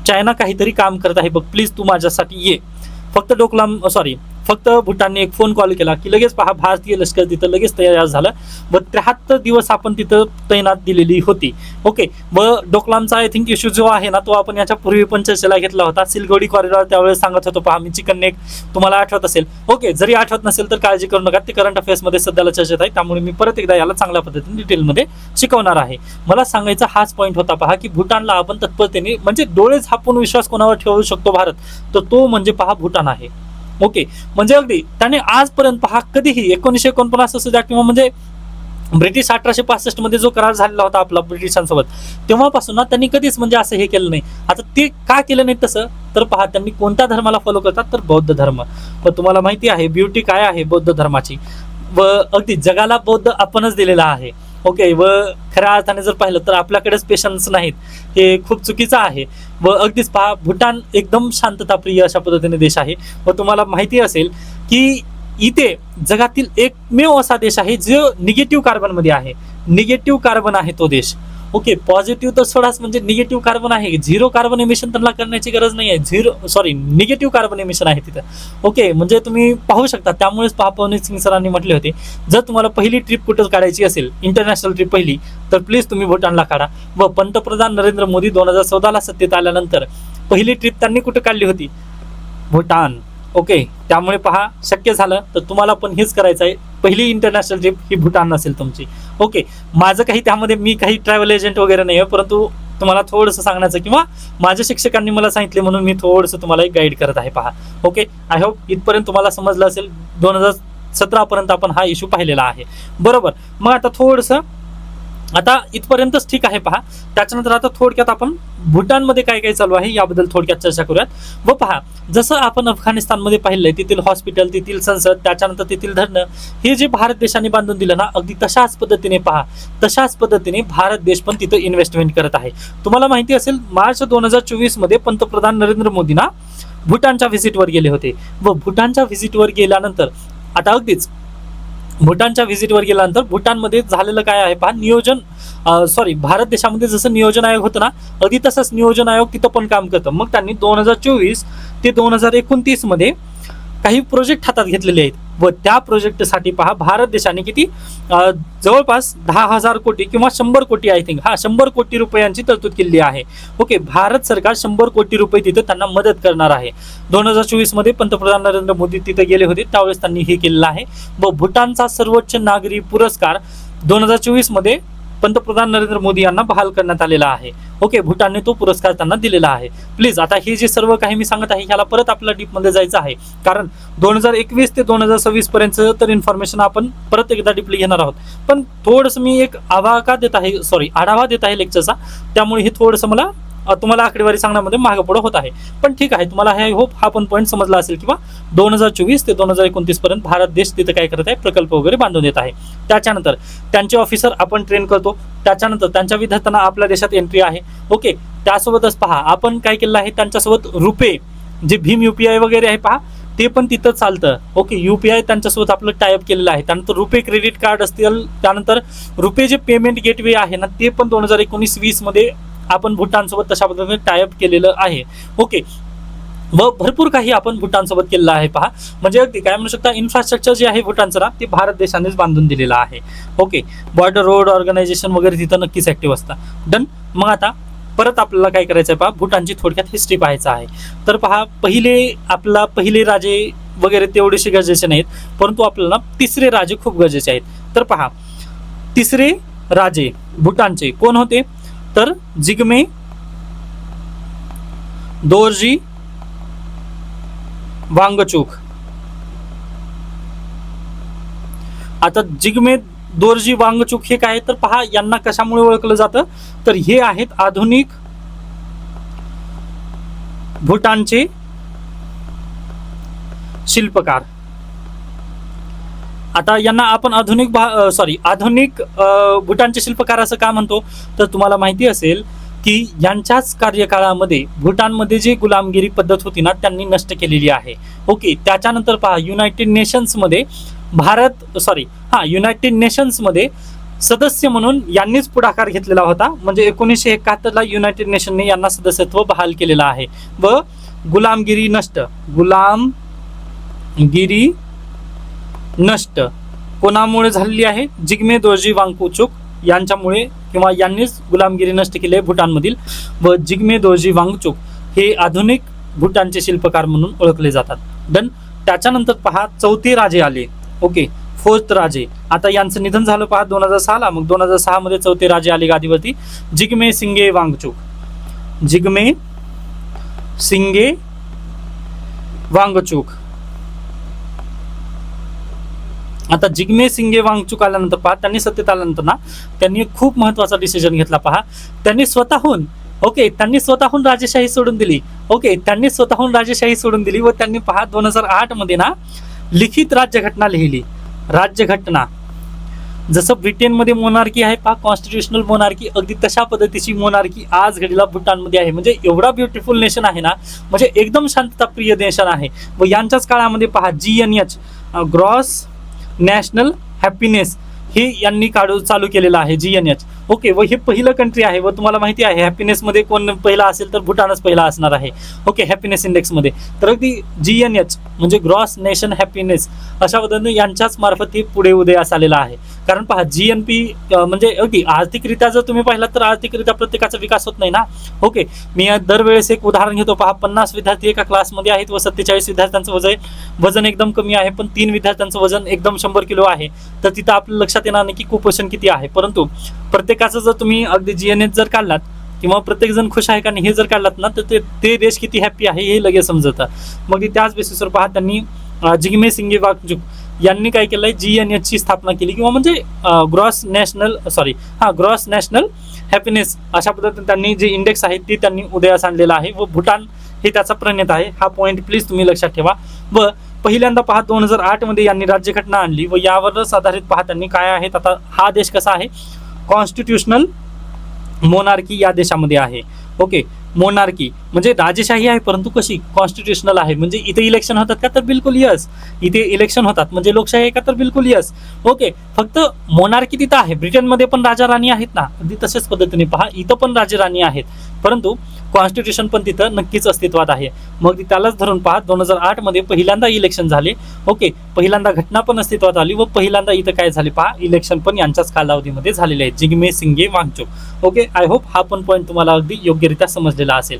चायना काहीतरी काम करत आहे बघ, प्लीज तू माझ्यासाठी ये. फक्त भूटानने एक फोन कॉल केला की लगेच पहा भारतीय लष्कर तिथं लगेच तयार झालं व 73 दिवस आपण तिथं तैनात दिलेली होती. ओके, व डोकलामचा आय थिंक इश्यू जो आहे ना तो आपण याच्या पूर्वी पण चर्चेला घेतला होता. सिलगोडी कॉरिडॉर त्यावेळेस सांगत होतो पहा मी, चिकन नेक तुम्हाला आठवत असेल. ओके, जरी आठवत नसेल तर काळजी करू नका, ते करंट अफेअर्समध्ये सध्याला चर्चेत आहे, त्यामुळे मी परत एकदा याला चांगल्या पद्धतीने डिटेलमध्ये शिकवणार आहे. मला सांगायचा हाच पॉईंट होता पहा की भूटानला आपण तत्परतेने म्हणजे डोळे झापून विश्वास कोणावर ठेवू शकतो भारत, तर तो म्हणजे पहा भूटान आहे. ओके, म्हणजे अगदी त्याने आजपर्यंत पहा कधीही 1949 असू द्या किंवा म्हणजे ब्रिटिश 1865 मध्ये जो करार झालेला होता आपला ब्रिटिशांसोबत, तेव्हापासून ना त्यांनी कधीच म्हणजे असं हे केलं नाही. आता ते का केलं नाही तसं, तर पहा त्यांनी कोणत्या धर्माला फॉलो करतात, तर बौद्ध धर्म. व तुम्हाला माहिती आहे ब्युटी काय आहे बौद्ध धर्माची, व अगदी जगाला बौद्ध आपणच दिलेला आहे. ओके, व खऱ्या अर्थाने जर पाहिलं तर आपल्याकडेच पेशन्स नाहीत, हे खूप चुकीचं आहे. व अगदीच पहा भूटान एकदम शांतताप्रिय अशा पद्धतीने देश आहे. व तुम्हाला माहिती असेल की इथे जगातील एकमेव असा देश आहे जो निगेटिव्ह कार्बनमध्ये आहे. निगेटिव्ह कार्बन आहे तो देश. ओके, पॉझिटिव्ह तर सोडाच, म्हणजे निगेटिव्ह कार्बन आहे. झिरो कार्बन एमिशन त्यांना करण्याची गरज नाही आहे. निगेटिव्ह कार्बन एमिशन आहे तिथं. ओके, म्हणजे तुम्ही पाहू शकता. त्यामुळेच पवनीत सिंग सरांनी म्हटले होते जर तुम्हाला पहिली ट्रिप कुठं काढायची असेल, इंटरनॅशनल ट्रिप पहिली, तर प्लीज तुम्ही भूटानला काढा. व पंतप्रधान नरेंद्र मोदी 2014ला सत्तेत आल्यानंतर पहिली ट्रिप त्यांनी कुठं काढली होती, भूटान. ओके, त्यामुळे पहा शक्य झालं तर तुम्हाला पण हेच करायचं आहे. पहिली इंटरनॅशनल ट्रिप ही भूटान असेल तुमची. ओके, माझं काही त्यामध्ये मी काही ट्रॅव्हल एजंट वगैरे नाही आहे, परंतु तुम्हाला थोडंसं सांगण्याचं किंवा माझ्या शिक्षकांनी मला सांगितले म्हणून मी थोडंसं तुम्हाला एक गाईड करत आहे पहा. ओके, आय होप इथपर्यंत तुम्हाला समजलं असेल. 2017 पर्यंत आपण हा इश्यू पाहिलेला आहे, बरोबर. मग आता थोडंसं आता इथपर्यंतच ठीक आहे पहा. त्याच्यानंतर आता थोडक्यात आपण भूटानमध्ये काय काय चालू आहे याबद्दल थोडक्यात चर्चा करूयात. व पहा जसं आपण अफगाणिस्तानमध्ये पाहिलंय, तिथील हॉस्पिटल, तिथील संसद, त्याच्यानंतर तिथील धरणं, हे जे भारत देशाने बांधून दिलं ना, अगदी तशाच पद्धतीने भारत देश पण तिथं इन्व्हेस्टमेंट करत आहे. तुम्हाला माहिती असेल मार्च 2024 मध्ये पंतप्रधान नरेंद्र मोदी ना भूटानच्या व्हिजिटवर गेले होते. व भूटानच्या व्हिजिटवर गेल्यानंतर आता अगदीच भूटानच्या व्हिजिटवर गेल्यानंतर भूटानमध्ये झालेलं काय आहे पहा, भारत देशामध्ये जसं नियोजन आयोग होतं ना, अगदी तसंच नियोजन आयोग तिथं पण काम करतं. मग त्यांनी 2024 ते 2029 मध्ये काही प्रोजेक्ट हातात घेतलेले आहेत. व त्या प्रोजेक्टसाठी पहा भारत देशाने किती जवळपास 10,000 कोटी किंवा 100 कोटी, आय थिंक 100 कोटी रुपयांची तरतूद केली आहे. ओके, भारत सरकार 100 कोटी रुपये तिथे त्यांना मदत करणार आहे. 2024 मध्ये पंतप्रधान नरेंद्र मोदी तिथे गेले होते, त्यावेळेस त्यांनी हे केलेलं आहे. व भूटानचा सर्वोच्च नागरी पुरस्कार 2024 मध्ये पंतप्रधान नरेंद्र मोदी यांना बहाल करण्यात आलेला आहे. ओके, भूटानने तो पुरस्कार त्यांना दिलेला आहे. प्लीज आता हे जे सर्व काही मी सांगत आहे ह्याला परत आपल्याला डीपमध्ये जायचं आहे, कारण 2021 ते 2026 पर्यंत तर इन्फॉर्मेशन आपण परत एकदा डीपली घेणार आहोत. पण थोडंसं मी एक आढावा देत आहे लेक्चरचा, त्यामुळे हे थोडंसं मला तुम्हाला आकडेवारी सांगण्यामध्ये मागे पुढे होत आहे. पण ठीक आहे, तुम्हाला हे होप हा पण पॉईंट समजला असेल किंवा 2024 ते 2029 पर्यंत भारत देश तिथे काय करत आहे, प्रकल्प वगैरे बांधून देत आहे. त्याच्यानंतर त्यांचे ऑफिसर आपण ट्रेन करतो, त्याच्यानंतर त्यांच्या विद्यार्थ्यांना आपल्या देशात एंट्री आहे. ओके, त्यासोबतच पहा आपण काय केलं आहे, त्यांच्यासोबत रुपे जे भीम UPI वगैरे आहे पहा, ते पण तिथं चालतं. ओके, UPI त्यांच्यासोबत आपलं टायअप केलेलं आहे. त्यानंतर रुपे क्रेडिट कार्ड असतील, त्यानंतर रुपे जे पेमेंट गेटवे आहे ना, ते पण 2019-20 मध्ये आपण भूटानसोबत तशा पद्धतीने टायअप केलेलं आहे. ओके, व भरपूर काही आपण भूटानसोबत केलेलं आहे पहा. म्हणजे अगदी काय म्हणू शकता, इन्फ्रास्ट्रक्चर जे आहे भूटानचं ना ते भारत देशानेच बांधून दिलेलं आहे. ओके, बॉर्डर रोड ऑर्गनायझेशन वगैरे तिथं नक्कीच ऍक्टिव्ह असतं. डन. मग आता परत आपल्याला काय करायचं आहे पहा, भूटानची थोडक्यात हिस्ट्री पाहायचं आहे. तर पहा, पहिले राजे वगैरे तेवढेसे गरजेचे नाहीत, परंतु आपल्याला तिसरे राजे खूप गरजेचे आहेत. तर पहा, तिसरे राजे भूटानचे कोण होते, तर जिग्मे दोर्जी वांगचुक. आता जिग्मे दोर्जी वांगचुक हे काय, तर पहा यांना कशामुळे ओळखलं जातं, तर हे आहेत आधुनिक भूटानचे शिल्पकार. आता यांना आपण आधुनिक भूटानचे शिल्पकार असं का म्हणतो, तर तुम्हाला माहिती असेल की यांच्याच कार्यकाळामध्ये भूटानमध्ये जी गुलामगिरी पद्धत होती ना त्यांनी नष्ट केलेली आहे. ओके, त्याच्यानंतर पहा युनायटेड नेशन्समध्ये सदस्य म्हणून यांनीच पुढाकार घेतलेला होता. म्हणजे 1971 ला युनायटेड नेशनने यांना सदस्यत्व बहाल केलेलं आहे. व गुलामगिरी नष्ट कोणामुळे झालेली आहे, जिग्मे दोर्जी वांगचुक यांच्यामुळे, किंवा यांनीच गुलामगिरी नष्ट केली आहे भूटानमधील. व जिग्मे दोर्जी वांगचुक हे आधुनिक भूटानचे शिल्पकार म्हणून ओळखले जातात. डन. त्याच्यानंतर पहा चौथे राजे आले. ओके, फोर्थ राजे. आता यांचं निधन झालं पहा 2006 ला. मग 2006 मध्ये चौथे राजे आले गादीवरती, जिग्मे सिंगे वांगचुक. आता जिग्मे सिंगे वांगचुक आल्यानंतर पहा, त्यांनी सत्तेत आल्यानंतर ना त्यांनी एक खूप महत्वाचा डिसिजन घेतला पहा. त्यांनी स्वतःहून राजेशाही सोडून दिली. व त्यांनी पहा 2008 मध्ये ना लिखित राज्यघटना लिहिली. राज्यघटना जसं ब्रिटनमध्ये मोनार्की आहे पहा, कॉन्स्टिट्युशनल मोनार्की, अगदी तशा पद्धतीची मोनार्की आज घडीला भूटानमध्ये आहे. म्हणजे एवढा ब्युटिफुल नेशन आहे ना, म्हणजे एकदम शांतताप्रिय नेशन आहे. व यांच्याच काळामध्ये पहा GNH ग्रॉस नॅशनल हॅपीनेस हे यांनी चालू केलेलं आहे, GNH. ओके, व हे पहिलं कंट्री आहे. व तुम्हाला माहिती आहे हॅपीनेस मध्ये कोण पहिला असेल तर भूटानच पहिला असणार आहे. ओके, हॅपीनेस इंडेक्स मध्ये. तर अगदी GNH म्हणजे ग्रॉस नेशन हॅपीनेस अशा पद्धतीने यांच्याच मार्फत हे पुढे उदयास आलेला आहे. कारण पहा GNP म्हणजे अगदी आर्थिकरित्या जर तुम्ही पाहिला तर आर्थिकरित्या प्रत्येकाचा विकास होत नाही ना. ओके, मी दरवेळेस एक उदाहरण घेतो पहा, 50 विद्यार्थी एका क्लासमध्ये आहेत व 47 विद्यार्थ्यांचं वजन एकदम कमी आहे, पण 3 विद्यार्थ्यांचं वजन एकदम 100 किलो आहे. तर तिथं आपल्या लक्षात येणार नाही की कुपोषण किती आहे. परंतु प्रत्येकाचं जर तुम्ही अगदी GNH जर काढलात, किंवा प्रत्येक जण खुश आहे का नाही हे जर काढलात ना, तर ते देश किती हॅपी आहे हे लगेच समजतं. मग त्याच बेसिसवर पहा त्यांनी जिग्मे सिंगे वांगचुक यांनी काय केलंय, GNH ची स्थापना केली, किंवा म्हणजे ग्रॉस नॅशनल हॅपीनेस अशा पद्धतीने त्यांनी जे इंडेक्स आहे ते त्यांनी उदयास आणलेला आहे. व भूटान हे त्याचा प्रणेता आहे. हा पॉईंट प्लीज तुम्ही लक्षात ठेवा. व पहिल्यांदा पहा 2008 मध्ये यांनी राज्यघटना आणली व यावरच आधारित पहा त्यांनी काय आहेत. आता हा देश कसा आहे, कॉन्स्टिट्युशनल मोनार्की या देशामध्ये आहे. ओके, मोनार्की म्हणजे राजेशाही आहे, परंतु कशी कॉन्स्टिट्युशनल आहे. म्हणजे इथे इलेक्शन होतात का, तर बिलकुल यस. इथे इलेक्शन होतात म्हणजे लोकशाही आहे का, तर बिलकुल यस. ओके, फक्त मोनार्की तिथं आहे. ब्रिटनमध्ये पण राजा राणी आहेत ना, अगदी तशाच पद्धतीने पहा इथं पण राजे राणी आहेत, परंतु कॉन्स्टिट्यूशन पण तिथं नक्कीच अस्तित्वात आहे. मग त्यालाच धरून पहा 2008 मध्ये पहिल्यांदा इलेक्शन झाले. ओके, पहिल्यांदा घटना पण अस्तित्वात आली व पहिल्यांदा इथं काय झाले पहा, इलेक्शन पण यांच्याच कालावधीमध्ये झालेले आहेत, Jigme Singye Wangchuck. Okay, I hope हा पण पॉईंट तुम्हाला अगदी योग्यरित्या समजलेला असेल.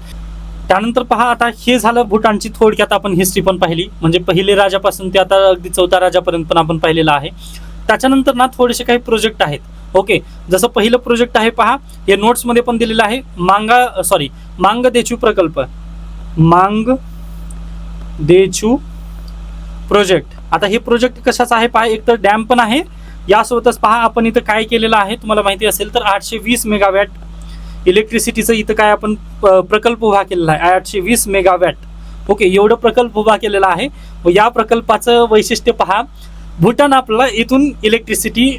त्यानंतर पहा, आता हे झालं भूटानची थोडक्यात आपण हिस्ट्री पण पाहिली, म्हणजे पहिले राजापासून ते आता अगदी चौथ्या राजापर्यंत पण आपण पाहिलेलं आहे. त्याच्यानंतर ना थोडेसे काही प्रोजेक्ट आहेत. ओके, जसं पहिलं प्रोजेक्ट आहे पहा, हे नोट्स मध्ये पण दिलेलं आहे, मांगदेचू प्रकल्प, मांगदेचू प्रोजेक्ट. आता हे प्रोजेक्ट कशाचा आहे पहा, एक तर डॅम पण आहे, यासोबतच पहा आपण इथं काय केलेलं आहे तुम्हाला माहिती असेल तर 820 मेगावॅट इलेक्ट्रिसिटीचं इथं काय आपण प्रकल्प उभा केलेला आहे, 820 मेगावॅट. ओके, एवढं प्रकल्प उभा केलेला आहे. व या प्रकल्पाचं वैशिष्ट्य पहा, भूटान आपल्याला इथून इलेक्ट्रिसिटी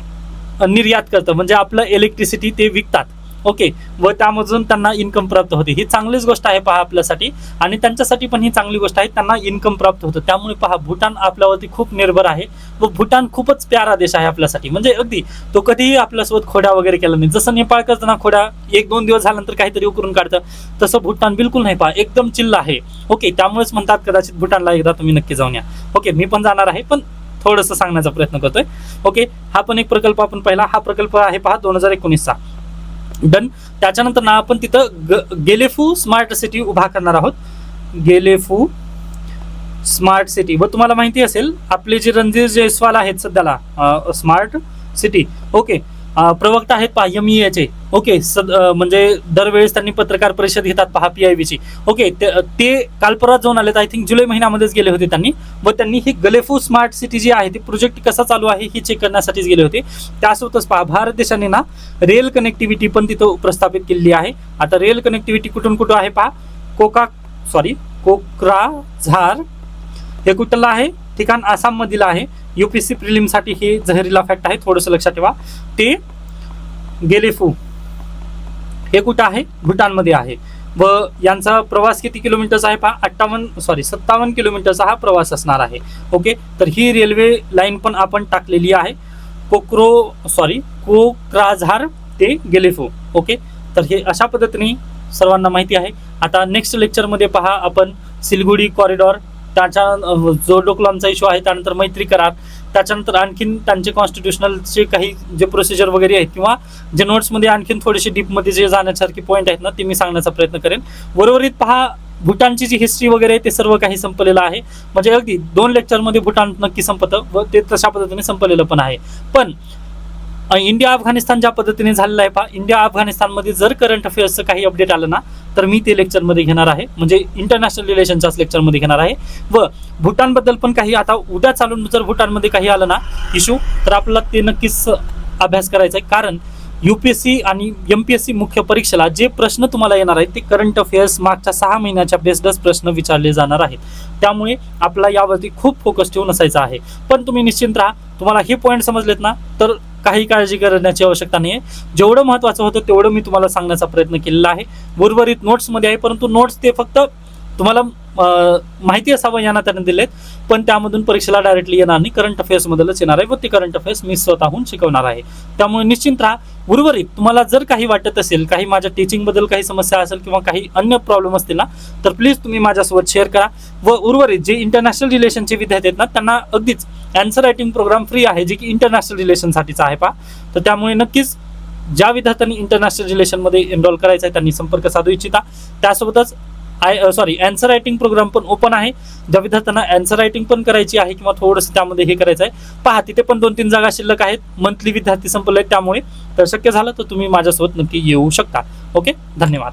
निर्यात करतं, म्हणजे आपलं इलेक्ट्रिसिटी ते विकतात. ओके, व त्यामधून त्यांना इन्कम प्राप्त होते. ही चांगलीच गोष्ट आहे पहा आपल्यासाठी, आणि त्यांच्यासाठी पण ही चांगली गोष्ट आहे, त्यांना इन्कम प्राप्त होतं. त्यामुळे पहा भूटान आपल्यावरती खूप निर्भर आहे व भूटान खूपच प्यारा देश आहे आपल्यासाठी. म्हणजे अगदी तो कधीही आपल्यासोबत खोड्या वगैरे केला नाही. जसं नेपाळ करताना खोड्या 1-2 दिवस झाल्यानंतर काहीतरी उकरून काढतं, तसं भूटान बिलकुल नाही पहा, एकदम चिल्ल आहे. ओके, त्यामुळेच म्हणतात कदाचित भूटानला एकदा तुम्ही नक्की जाऊन या. ओके, मी पण जाणार आहे, पण थोडंसं सांगण्याचा प्रयत्न करतोय. ओके, हा पण एक प्रकल्प आपण पाहिला. हा प्रकल्प आहे पहा 2019चा. डन. त्याच्यानंतर ना आपण तिथं गेलेफू स्मार्ट सिटी उभा करणार आहोत. Gelephu smart city. व तुम्हाला माहिती असेल आपले जे रणधीर जयस्वाल आहेत सध्याला स्मार्ट सिटी. ओके, प्रवक्ता आहेत पहा MEAचे. ओके, म्हणजे दरवेळेस त्यांनी पत्रकार परिषद घेतात पहा PIBची. ओके, ते काल परत जाऊन आलेत, आय थिंक जुलै महिन्यामध्येच गेले होते त्यांनी. व त्यांनी ही गलेफू स्मार्ट सिटी जी आहे ती प्रोजेक्ट कसा चालू आहे हे चेक करण्यासाठीच गेले होते. त्यासोबतच पहा भारत देशाने ना रेल कनेक्टिव्हिटी पण तिथं प्रस्थापित केलेली आहे. आता रेल कनेक्टिव्हिटी कुठून कुठं आहे पहा. कोक्राझार हे कुठलं आहे ठिकाण, आसाम मधील आहे. UPSC प्रिलिम साठी हे जहरीला फॅक्ट आहे, थोडंसं लक्षात ठेवा. ते गेलेफू हे कुठं आहे, भूटानमध्ये आहे. व यांचा प्रवास किती किलोमीटरचा आहे पहा, 57 किलोमीटरचा हा प्रवास असणार आहे. ओके, तर ही रेल्वे लाईन पण आपण टाकलेली आहे. कोक्राझार ते गेलेफू. ओके, तर हे अशा पद्धतीने सर्वांना माहिती आहे. आता नेक्स्ट लेक्चरमध्ये पहा आपण सिलगुडी कॉरिडॉर, त्याच्या जो डोकलामचा इश्यू आहे, त्यानंतर मैत्री करार, त्याच्यानंतर आणखीन त्यांचे कॉन्स्टिट्युशनलचे काही जे प्रोसिजर वगैरे आहेत किंवा जे नोट्समध्ये आणखीन थोडेसे डीपमध्ये जे जाण्यासारखे पॉईंट आहेत ना ते मी सांगण्याचा प्रयत्न करेन. बरोबरीत पहा भूटानची जी हिस्ट्री वगैरे आहे ते सर्व काही संपलेलं आहे. म्हणजे अगदी 2 लेक्चरमध्ये भूटान नक्की संपतं व ते तशा पद्धतीने संपलेलं पण आहे. पण इंडिया अफगाणिस्तान ज्या पद्धतीने झालेलं आहे पहा, इंडिया अफगाणिस्तानमध्ये जर करंट अफेअर्सचं काही अपडेट आलं ना तर मी ते लेक्चरमध्ये घेणार आहे, म्हणजे इंटरनॅशनल रिलेशनच्याच लेक्चरमध्ये घेणार आहे. व भूटानबद्दल पण काही आता उद्या चालून जर भूटानमध्ये काही आलं ना इश्यू तर आपल्याला ते नक्कीच अभ्यास करायचा आहे. कारण UPSC आणि MPSC मुख्य परीक्षेला जे प्रश्न तुम्हाला येणार आहेत ते करंट अफेअर्स मागच्या 6 महिन्याच्या बेस्डच प्रश्न विचारले जाणार आहेत. त्यामुळे आपला यावरती खूप फोकस ठेवून असायचा आहे. पण तुम्ही निश्चिंत राहा, तुम्हाला हे पॉईंट समजलेत ना तर काही काळजी करण्याची आवश्यकता नाही आहे. जेवढं महत्त्वाचं होतं तेवढं मी तुम्हाला सांगण्याचा प्रयत्न केलेला आहे. उर्वरित नोट्समध्ये आहे, परंतु नोट्स ते फक्त तुम्हाला माहिती असावं या नात्याने दिलेत, पण त्यामधून परीक्षेला डायरेक्टली येणार नाही, करंट अफेअर्समधलंच येणार आहे व ते करंट अफेअर्स मी स्वतःहून शिकवणार आहे. त्यामुळे निश्चिंत राहा. उर्वरित तुम्हाला जर काही वाटत असेल, काही माझ्या टीचिंगबद्दल काही समस्या असेल किंवा काही अन्य प्रॉब्लेम असतील ना तर प्लीज तुम्ही माझ्यासोबत शेअर करा. व उर्वरित जे इंटरनॅशनल रिलेशनचे विद्यार्थी आहेत ना त्यांना अगदीच आन्सर रायटिंग प्रोग्राम फ्री आहे, जे की इंटरनॅशनल रिलेशनसाठीचा आहे पहा. तर त्यामुळे नक्कीच ज्या विद्यार्थ्यांनी इंटरनॅशनल रिलेशनमध्ये एनरोल करायचं आहे त्यांनी संपर्क साधू इच्छिता. त्यासोबतच आन्सर रायटिंग प्रोग्राम पण ओपन आहे. ज्या विद्यार्थ्यांना आन्सर रायटिंग पण करायची आहे किंवा थोडंसं त्यामध्ये हे करायचं आहे पहा, तिथे पण 2-3 जागा शिल्लक आहेत. मंथली विद्यार्थी संपले आहेत, त्यामुळे तर शक्य झालं तर तुम्ही माझ्यासोबत नक्की येऊ शकता. ओके, धन्यवाद.